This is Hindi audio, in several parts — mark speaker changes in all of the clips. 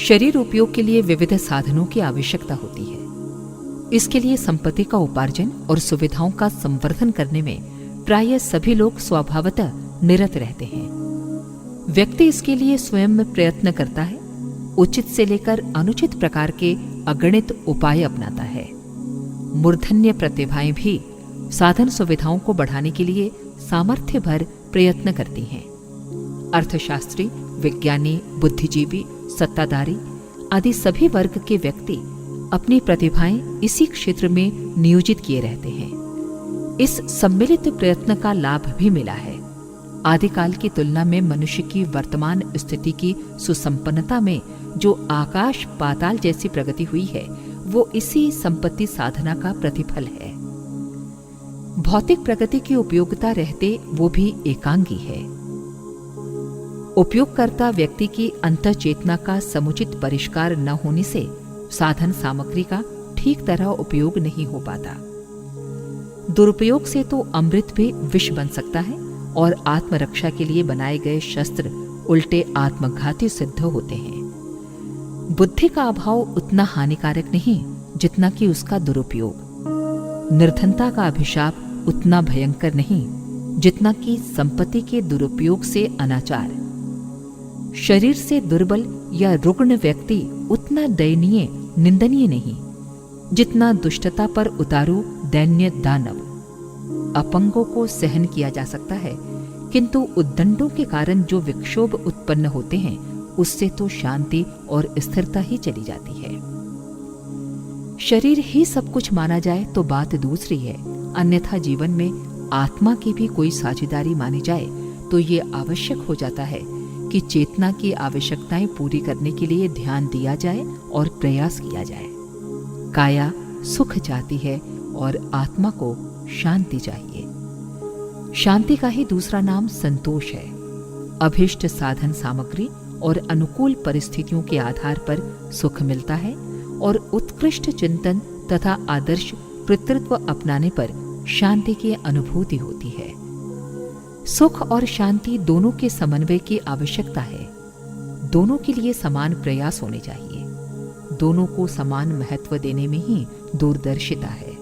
Speaker 1: शरीर उपयोग के लिए विविध साधनों की आवश्यकता होती है। इसके लिए संपत्ति का उपार्जन और सुविधाओं का संवर्धन करने में प्रायः सभी लोग स्वभावतः निरत रहते हैं। व्यक्ति इसके लिए स्वयं में प्रयत्न करता है, उचित से लेकर अनुचित प्रकार के अगणित उपाय अपनाता है। मूर्धन्य प्रतिभाएं भी साधन सुविधाओं को बढ़ाने के लिए सामर्थ्य भर प्रयत्न करती हैं। अर्थशास्त्री, विज्ञानी, बुद्धिजीवी, सत्ताधारी आदि सभी वर्ग के व्यक्ति अपनी प्रतिभाएं इसी क्षेत्र में नियोजित किए रहते हैं। इस सम्मिलित प्रयत्न का लाभ भी मिला है। आदिकाल की तुलना में मनुष्य की वर्तमान स्थिति की सुसंपन्नता में जो आकाश पाताल जैसी प्रगति हुई है, वो इसी संपत्ति साधना का प्रतिफल है। भौतिक प्रगति की उपयोगिता रहते वो भी एकांगी है। उपयोगकर्ता व्यक्ति की अंतःचेतना का समुचित परिष्कार न होने से साधन सामग्री का ठीक तरह उपयोग नहीं हो पाता। दुरुपयोग से तो अमृत भी विष बन सकता है और आत्मरक्षा के लिए बनाए गए शस्त्र उल्टे आत्मघाती सिद्ध होते हैं। बुद्धि का अभाव उतना हानिकारक नहीं जितना कि उसका दुरुपयोग। निर्धनता का अभिशाप उतना भयंकर नहीं जितना कि संपत्ति के दुरुपयोग से अनाचार। शरीर से दुर्बल या रुग्ण व्यक्ति उतना दयनीय, निंदनीय नहीं जितना दुष्टता पर उतारू दैन्य दानव। अपंगों को सहन किया जा सकता है, किंतु उद्दंडों के कारण जो विक्षोभ उत्पन्न होते हैं उससे तो शांति और स्थिरता ही चली जाती है। शरीर ही सब कुछ माना जाए तो बात दूसरी है, अन्यथा जीवन में आत्मा की भी कोई साझेदारी मानी जाए तो ये आवश्यक हो जाता है कि चेतना की आवश्यकताएं पूरी करने के लिए ध्यान दिया जाए और प्रयास किया जाए। काया सुख चाहती है और आत्मा को शांति चाहिए। शांति का ही दूसरा नाम संतोष है। अभीष्ट साधन सामग्री और अनुकूल परिस्थितियों के आधार पर सुख मिलता है और उत्कृष्ट चिंतन तथा आदर्श पितृत्व अपनाने पर शांति की अनुभूति होती है। सुख और शांति दोनों के समन्वय की आवश्यकता है। दोनों के लिए समान प्रयास होने चाहिए। दोनों को समान महत्व देने में ही दूरदर्शिता है।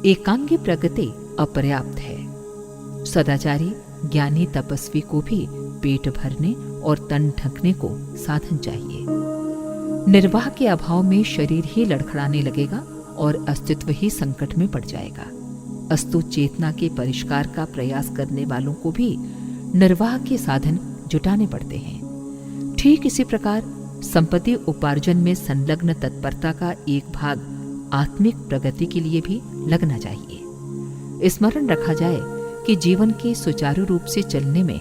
Speaker 1: एकांगी प्रगति अपर्याप्त है। सदाचारी, ज्ञानी, तपस्वी को भी पेट भरने और तन ढकने को साधन चाहिए। निर्वाह के अभाव में शरीर ही लड़खड़ाने लगेगा और अस्तित्व ही संकट में पड़ जाएगा। अस्तु चेतना के परिष्कार का प्रयास करने वालों को भी निर्वाह के साधन जुटाने पड़ते हैं। ठीक इसी प्रकार संपत्ति उपार्जन में संलग्न तत्परता का एक भाग आत्मिक प्रगति के लिए भी लगना चाहिए। स्मरण रखा जाए कि जीवन के सुचारू रूप से चलने में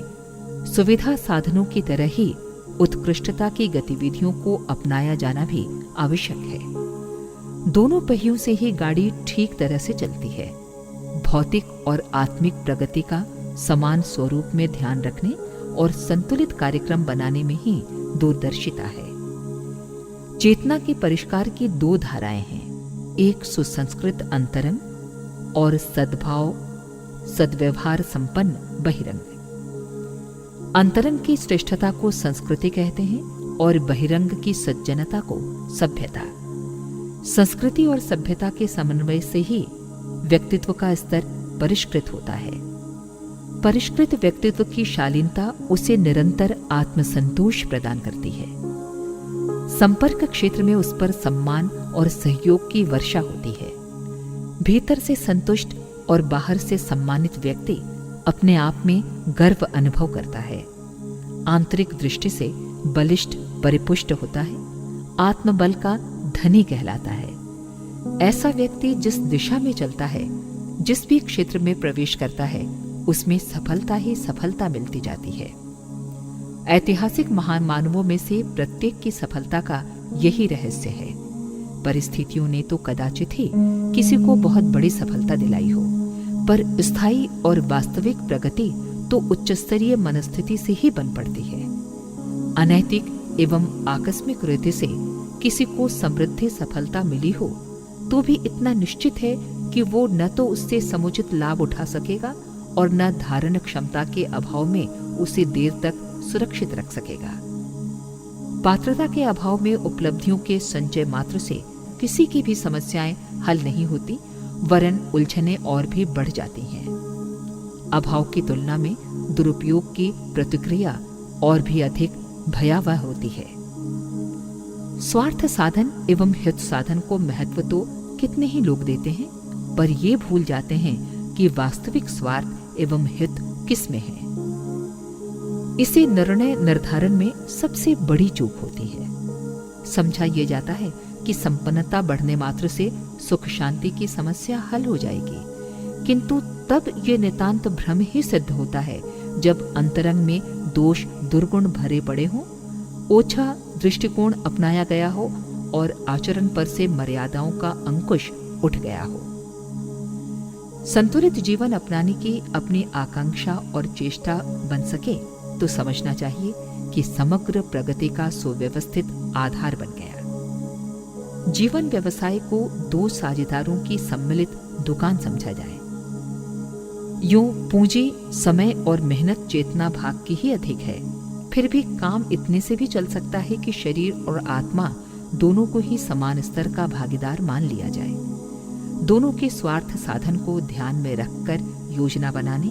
Speaker 1: सुविधा साधनों की तरह ही उत्कृष्टता की गतिविधियों को अपनाया जाना भी आवश्यक है। दोनों पहियों से ही गाड़ी ठीक तरह से चलती है। भौतिक और आत्मिक प्रगति का समान स्वरूप में ध्यान रखने और संतुलित कार्यक्रम बनाने में ही दूरदर्शिता है। चेतना के परिष्कार की दो धाराएं हैं, एक सुसंस्कृत अंतरंग और सद्भाव सद्व्यवहार संपन्न बहिरंग। अंतरंग की श्रेष्ठता को संस्कृति कहते हैं और बहिरंग की सज्जनता को सभ्यता। संस्कृति और सभ्यता के समन्वय से ही व्यक्तित्व का स्तर परिष्कृत होता है। परिष्कृत व्यक्तित्व की शालीनता उसे निरंतर आत्मसंतोष प्रदान करती है। संपर्क क्षेत्र में उस पर सम्मान और सहयोग की वर्षा होती है। भीतर से संतुष्ट और बाहर से सम्मानित व्यक्ति अपने आप में गर्व अनुभव करता है। आंतरिक दृष्टि से बलिष्ठ परिपुष्ट होता है। आत्मबल का धनी कहलाता है। ऐसा व्यक्ति जिस दिशा में चलता है, जिस भी क्षेत्र में प्रवेश करता है, उसमें सफलता ही सफलता मिलती जाती है। ऐतिहासिक महान मानवों में से प्रत्येक की सफलता का यही रहस्य है। परिस्थितियों ने तो कदाचित ही किसी को बहुत बड़ी सफलता दिलाई हो, पर स्थायी और वास्तविक प्रगति तो उच्च स्तरीय मनस्थिति से ही बन पड़ती है। अनैतिक एवं आकस्मिक रीति से किसी को समृद्धि सफलता मिली हो तो भी इतना निश्चित है कि वो न तो उससे समुचित लाभ उठा सकेगा और न धारण क्षमता के अभाव में उसे देर तक सुरक्षित रख सकेगा। पात्रता के अभाव में उपलब्धियों के संचय मात्र से किसी की भी समस्याएं हल नहीं होती, वरन उलझनें और भी बढ़ जाती हैं। अभाव की तुलना में दुरुपयोग की प्रतिक्रिया और भी अधिक भयावह होती है। स्वार्थ साधन एवं हित साधन को महत्व तो कितने ही लोग देते हैं, पर ये भूल जाते हैं कि वास्तविक स्वार्थ एवं हित किसमें है। इसे निर्णय निर्धारण में सबसे बड़ी चूक होती है। समझा यह जाता है कि संपन्नता बढ़ने मात्र से सुख शांति की समस्या हल हो जाएगी, किंतु तब ये नितांत भ्रम ही सिद्ध होता है जब अंतरंग में दोष दुर्गुण भरे पड़े हों, ओछा दृष्टिकोण अपनाया गया हो और आचरण पर से मर्यादाओं का अंकुश उठ गया हो। संतुलित जीवन अपनाने की अपनी आकांक्षा और चेष्टा बन सके तो समझना चाहिए कि समग्र प्रगति का सुव्यवस्थित आधार बन गया। जीवन व्यवसाय को दो साझेदारों की सम्मिलित दुकान समझा जाए। यूं पूंजी, समय और मेहनत चेतना भाग की ही अधिक है, फिर भी काम इतने से भी चल सकता है कि शरीर और आत्मा दोनों को ही समान स्तर का भागीदार मान लिया जाए। दोनों के स्वार्थ साधन को ध्यान में रखकर योजना बनाने,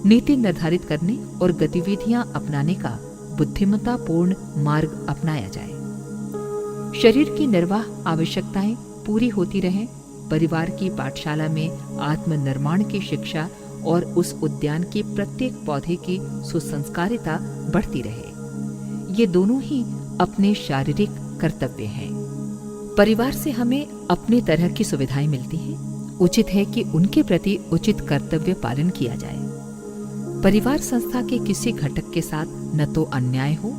Speaker 1: नीति निर्धारित करने और गतिविधियां अपनाने का बुद्धिमत्तापूर्ण मार्ग अपनाया जाए। शरीर की निर्वाह आवश्यकताएं पूरी होती रहें, परिवार की पाठशाला में आत्मनिर्माण की शिक्षा और उस उद्यान के प्रत्येक पौधे की सुसंस्कारिता बढ़ती रहे। ये दोनों ही अपने शारीरिक कर्तव्य हैं। परिवार से हमें अपनी तरह की सुविधाएं मिलती हैं। उचित है कि उनके प्रति उचित कर्तव्य पालन किया जाए। परिवार संस्था के किसी घटक के साथ न तो अन्याय हो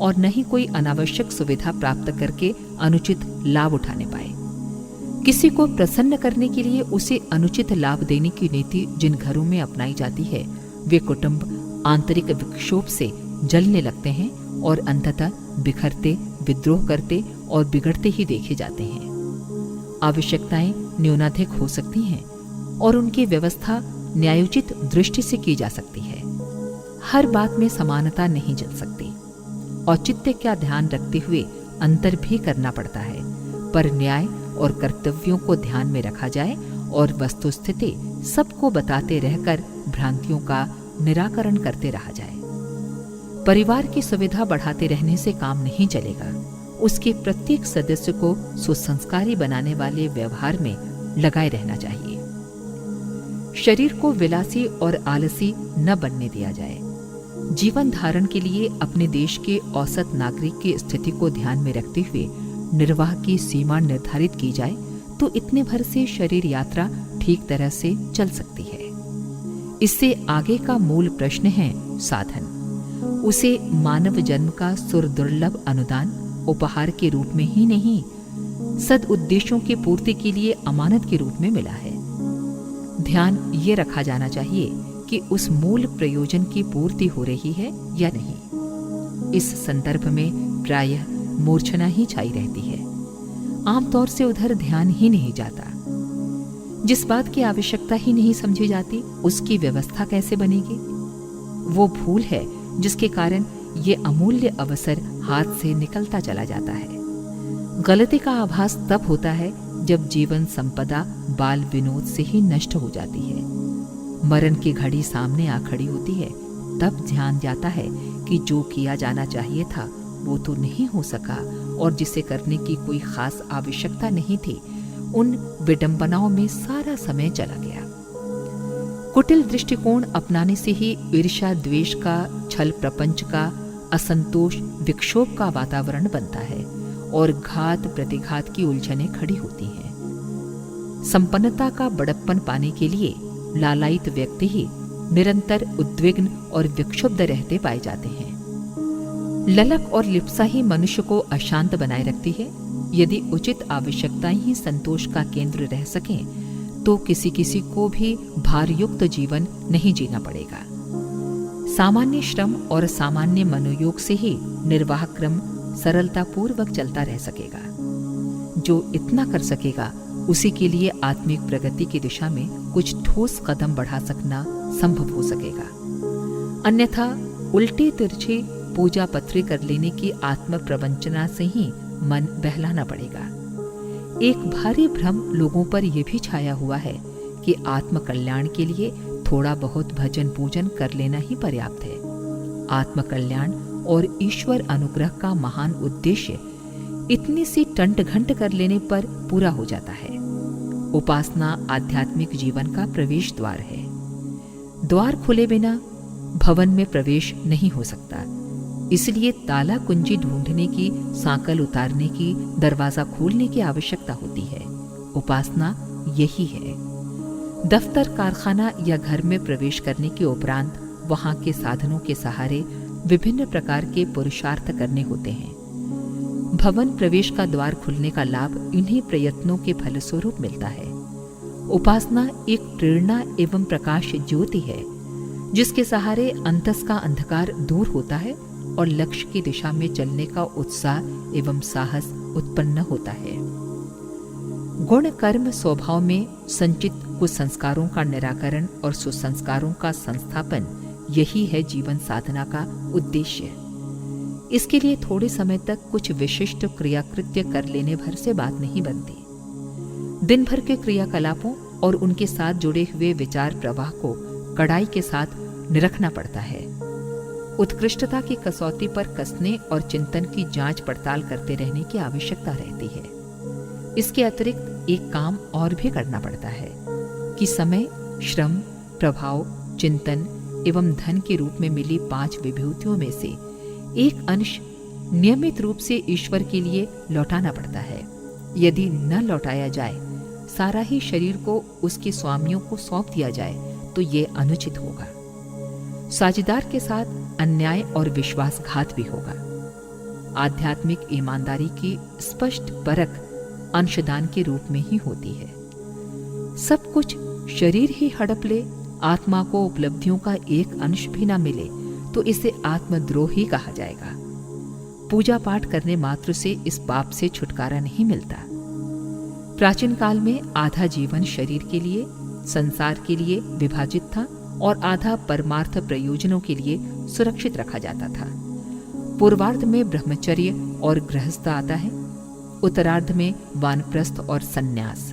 Speaker 1: और न ही कोई अनावश्यक सुविधा प्राप्त करके अनुचित लाभ उठाने पाए। किसी को प्रसन्न करने के लिए उसे अनुचित लाभ देने की नीति जिन घरों में अपनाई जाती है, वे कुटुंब आंतरिक विक्षोभ से जलने लगते हैं और अंततः बिखरते, विद्रोह करते और बिगड़ते ही देखे जाते हैं। आवश्यकताएं न्यूनाधिक हो सकती हैं और उनकी व्यवस्था न्यायोचित दृष्टि से की जा सकती है। हर बात में समानता नहीं चल सकती। औचित्य का ध्यान रखते हुए अंतर भी करना पड़ता है, पर न्याय और कर्तव्यों को ध्यान में रखा जाए और वस्तुस्थिति सबको बताते रहकर भ्रांतियों का निराकरण करते रहा जाए। परिवार की सुविधा बढ़ाते रहने से काम नहीं चलेगा। उसके प्रत्येक सदस्य को सुसंस्कारी बनाने वाले व्यवहार में लगाए रहना चाहिए। शरीर को विलासी और आलसी न बनने दिया जाए। जीवन धारण के लिए अपने देश के औसत नागरिक की स्थिति को ध्यान में रखते हुए निर्वाह की सीमा निर्धारित की जाए तो इतने भर से शरीर यात्रा ठीक तरह से चल सकती है। इससे आगे का मूल प्रश्न है साधन। उसे मानव जन्म का सुरदुर्लभ अनुदान उपहार के रूप में ही नहीं, सद उद्देश्यों की पूर्ति के लिए अमानत के रूप में मिला है। ध्यान ये रखा जाना चाहिए कि उस मूल प्रयोजन की पूर्ति हो रही है या नहीं। इस संदर्भ में प्रायः मूर्छना ही छाई रहती है। आमतौर से उधर ध्यान ही नहीं जाता। जिस बात की आवश्यकता ही नहीं समझी जाती, उसकी व्यवस्था कैसे बनेगी? वो भूल है जिसके कारण ये अमूल्य अवसर हाथ से निकलता चला जाता है। गलती का आभास तब होता है जब जीवन संपदा बाल विनोद से ही नष्ट हो जाती है। मरण की घड़ी सामने आ खड़ी होती है, तब ध्यान जाता है कि जो किया जाना चाहिए था वो तो नहीं हो सका और जिसे करने की कोई खास आवश्यकता नहीं थी, उन विडंबनाओं में सारा समय चला गया। कुटिल दृष्टिकोण अपनाने से ही ईर्ष्या, द्वेष का, छल प्रपंच का, असंतोष, विक्षोभ का वातावरण बनता है और घात प्रतिघात की उलझनें खड़ी होती हैं। संपन्नता का बड़प्पन पाने के लिए लालायित व्यक्ति ही निरंतर उद्विग्न और विक्षुब्ध रहते पाए जाते हैं। ललक और लिप्सा ही मनुष्य को अशांत बनाए रखती है। यदि उचित आवश्यकताएं ही संतोष का केंद्र रह सकें तो किसी किसी को भी भारयुक्त जीवन नहीं जीना पड़ेगा। सामान्य श्रम और सामान्य मनोयोग से ही निर्वाह क्रम सरलता पूर्वक चलता रह सकेगा। जो इतना कर सकेगा उसी के लिए आत्मिक प्रगति की दिशा में कुछ ठोस कदम बढ़ा सकना संभव हो सकेगा। अन्यथा उल्टी तिरछी पूजा पत्री कर लेने की आत्म प्रवंचना से ही मन बहलाना पड़ेगा। एक भारी भ्रम लोगों पर यह भी छाया हुआ है कि आत्म कल्याण के लिए थोड़ा बहुत भजन पूजन कर लेना ही पर्याप्त है। आत्म कल्याण और ईश्वर अनुग्रह का महान उद्देश्य इतनी सी टंट घंट कर लेने पर पूरा हो जाता है। उपासना आध्यात्मिक जीवन का प्रवेश द्वार है। द्वार खुले बिना भवन में प्रवेश नहीं हो सकता। इसलिए ताला कुंजी ढूंढने की, सांकल उतारने की, दरवाजा खोलने की आवश्यकता होती है। उपासना यही है। दफ्तर, कारखाना या घर में प्रवेश करने के उपरांत वहां के साधनों के सहारे विभिन्न प्रकार के पुरुषार्थ करने होते हैं। भवन प्रवेश का द्वार खुलने का लाभ इन्हीं प्रयत्नों के फलस्वरूप मिलता है। उपासना एक प्रेरणा एवं प्रकाश ज्योति है, जिसके सहारे अंतस का अंधकार दूर होता है और लक्ष्य की दिशा में चलने का उत्साह एवं साहस उत्पन्न होता है। गुण कर्म स्वभाव में संचित कुछ संस्कारों का निराकरण और सुसंस्कारों का संस्थापन, यही है जीवन साधना का उद्देश्य। इसके लिए थोड़े समय तक कुछ विशिष्ट क्रियाकृत्य कर लेने भर से बात नहीं बनती। दिन भर के क्रियाकलापों और उनके साथ जुड़े हुए विचार प्रवाह को कड़ाई के साथ निरखना पड़ता है। उत्कृष्टता की कसौटी पर कसने और चिंतन की जांच पड़ताल करते रहने की आवश्यकता रहती है। इसके अतिरिक्त एक काम और भी करना पड़ता है कि समय, श्रम, प्रभाव, चिंतन एवं धन के रूप में मिली 5 विभूतियों में से एक अंश नियमित रूप से ईश्वर के लिए लौटाना पड़ता है। यदि न लौटाया जाए, सारा ही शरीर को उसके स्वामियों को सौंप दिया जाए तो ये अनुचित होगा। साझेदार के साथ अन्याय और विश्वासघात भी होगा। आध्यात्मिक ईमानदारी की स्पष्ट परख अंशदान के रूप में ही होती है। सब कुछ शरीर ही हड़प ले, आत्मा को उपलब्धियों का एक अंश भी न मिले तो इसे आत्मद्रोह ही कहा जाएगा। पूजा पाठ करने मात्र से इस पाप से छुटकारा नहीं मिलता। प्राचीन काल में आधा जीवन शरीर के लिए, संसार के लिए विभाजित था और आधा परमार्थ प्रयोजनों के लिए सुरक्षित रखा जाता था। पूर्वार्ध में ब्रह्मचर्य और गृहस्थ आता है, उत्तरार्ध में वानप्रस्थ और सन्यास।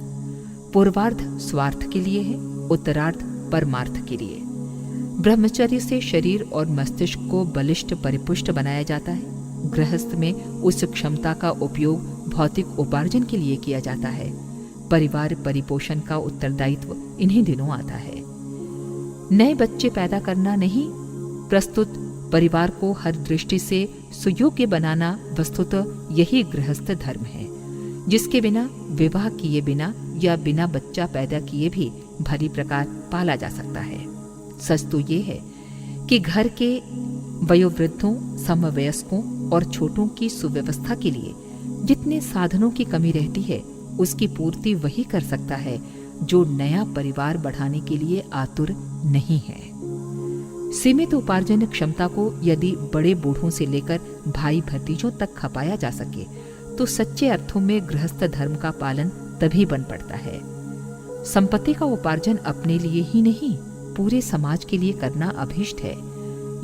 Speaker 1: पूर्वार्ध स्वार्थ के लिए है, उत्तरार्ध परमार्थ के लिए। ब्रह्मचर्य से शरीर और मस्तिष्क को बलिष्ठ परिपुष्ट बनाया जाता है। गृहस्थ में उस क्षमता का उपयोग भौतिक उपार्जन के लिए किया जाता है। परिवार परिपोषण का उत्तरदायित्व इन्हीं दिनों आता है। नए बच्चे पैदा करना नहीं, प्रस्तुत परिवार को हर दृष्टि से सुयोग्य बनाना वस्तुतः यही गृहस्थ धर्म है, जिसके बिना विवाह किए बिना या बिना बच्चा पैदा किए भी भली प्रकार पाला जा सकता है। सच तो ये है कि घर के वयोवृद्धों, समवयस्कों और छोटों की सुव्यवस्था के लिए जितने साधनों की कमी रहती है, उसकी पूर्ति वही कर सकता है जो नया परिवार बढ़ाने के लिए आतुर नहीं है। सीमित उपार्जन क्षमता को यदि बड़े बूढ़ों से लेकर भाई भतीजों तक खपाया जा सके तो सच्चे अर्थों में गृहस्थ धर्म का पालन तभी बन पड़ता है। संपत्ति का उपार्जन अपने लिए ही नहीं, पूरे समाज के लिए करना अभीष्ट है।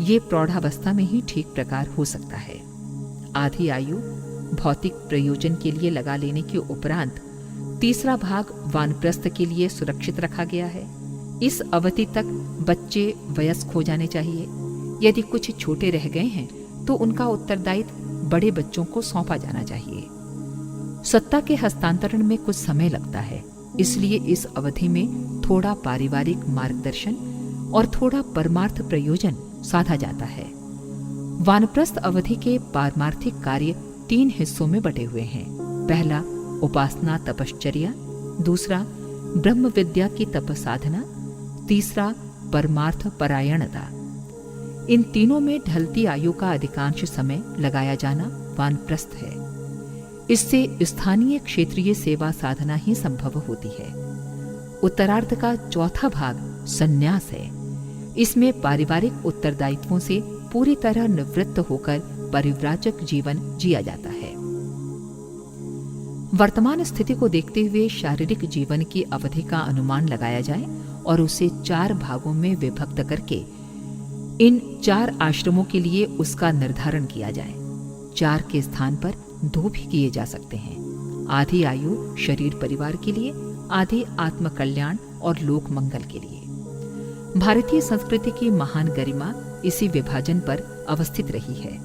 Speaker 1: ये प्रौढ़ावस्था में ही ठीक प्रकार हो सकता है। आधी आयु भौतिक प्रयोजन के लिए लगा लेने के उपरांत तीसरा भाग वानप्रस्थ के लिए सुरक्षित रखा गया है। इस अवधि तक बच्चे वयस्क हो जाने चाहिए। यदि कुछ छोटे रह गए हैं तो उनका उत्तरदायित्व बड़े बच्चों को सौंपा जाना चाहिए। सत्ता के हस्तांतरण में कुछ समय लगता है, इसलिए इस अवधि में थोड़ा पारिवारिक मार्गदर्शन और थोड़ा परमार्थ प्रयोजन साधा जाता है। वानप्रस्थ अवधि के पारमार्थिक कार्य 3 हिस्सों में बटे हुए हैं। पहला उपासना तपश्चर्या, दूसरा ब्रह्म विद्या की तपसाधना, तीसरा परमार्थ परायणता। इन तीनों में ढलती आयु का अधिकांश समय लगाया जाना वानप्रस्थ है। इससे स्थानीय क्षेत्रीय सेवा साधना ही संभव होती है। उत्तरार्ध का चौथा भाग सन्यास है। इसमें पारिवारिक उत्तरदायित्वों से पूरी तरह निवृत्त होकर परिव्राजक जीवन जिया जाता है। वर्तमान स्थिति को देखते हुए शारीरिक जीवन की अवधि का अनुमान लगाया जाए और उसे 4 भागों में विभक्त करके इन 4 आश्रमों के लिए उसका निर्धारण किया जाए। 4 के स्थान पर 2 भी किए जा सकते हैं। आधी आयु शरीर परिवार के लिए, आधी आत्मकल्याण और लोक मंगल के लिए। भारतीय संस्कृति की महान गरिमा इसी विभाजन पर अवस्थित रही है।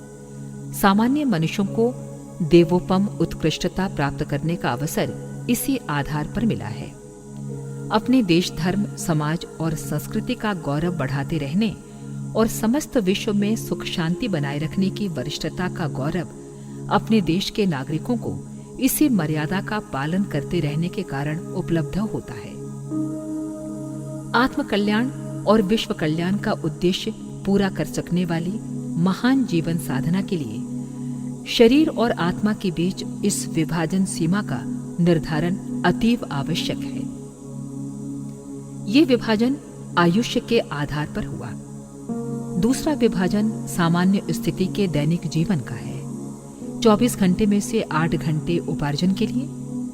Speaker 1: सामान्य मनुष्यों को देवोपम उत्कृष्टता प्राप्त करने का अवसर इसी आधार पर मिला है। अपने देश, धर्म, समाज और संस्कृति का गौरव बढ़ाते रहने और समस्त विश्व में सुख शांति बनाए रखने की वरिष्ठता का गौरव अपने देश के नागरिकों को इसी मर्यादा का पालन करते रहने के कारण उपलब्ध होता है। आत्मकल्याण और विश्व कल्याण का उद्देश्य पूरा कर सकने वाली महान जीवन साधना के लिए शरीर और आत्मा के बीच इस विभाजन सीमा का निर्धारण अतीव आवश्यक है। ये विभाजन आयुष्य के आधार पर हुआ। दूसरा विभाजन सामान्य स्थिति के दैनिक जीवन का है। 24 घंटे में से 8 घंटे उपार्जन के लिए,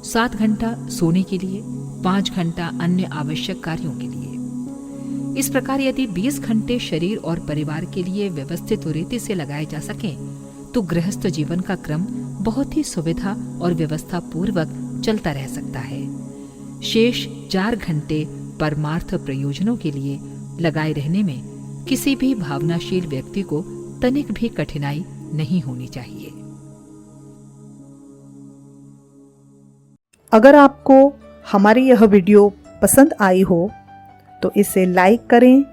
Speaker 1: 7 घंटा सोने के लिए, 5 घंटा अन्य आवश्यक कार्यों के लिए। इस प्रकार यदि 20 घंटे शरीर और परिवार के लिए व्यवस्थित रीति से लगाए जा सकें तो गृहस्थ जीवन का क्रम बहुत ही सुविधा और व्यवस्था पूर्वक चलता रह सकता है। शेष 4 घंटे परमार्थ प्रयोजनों के लिए लगाए रहने में किसी भी भावनाशील व्यक्ति को तनिक भी कठिनाई नहीं होनी चाहिए।
Speaker 2: अगर आपको हमारी यह वीडियो पसंद आई हो तो इसे लाइक करें,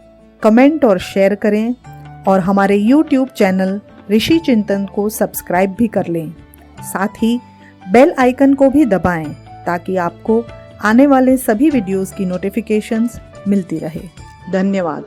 Speaker 2: कमेंट और शेयर करें और हमारे YouTube चैनल ऋषि चिंतन को सब्सक्राइब भी कर लें। साथ ही बेल आइकन को भी दबाएं ताकि आपको आने वाले सभी वीडियोस की नोटिफिकेशंस मिलती रहे। धन्यवाद।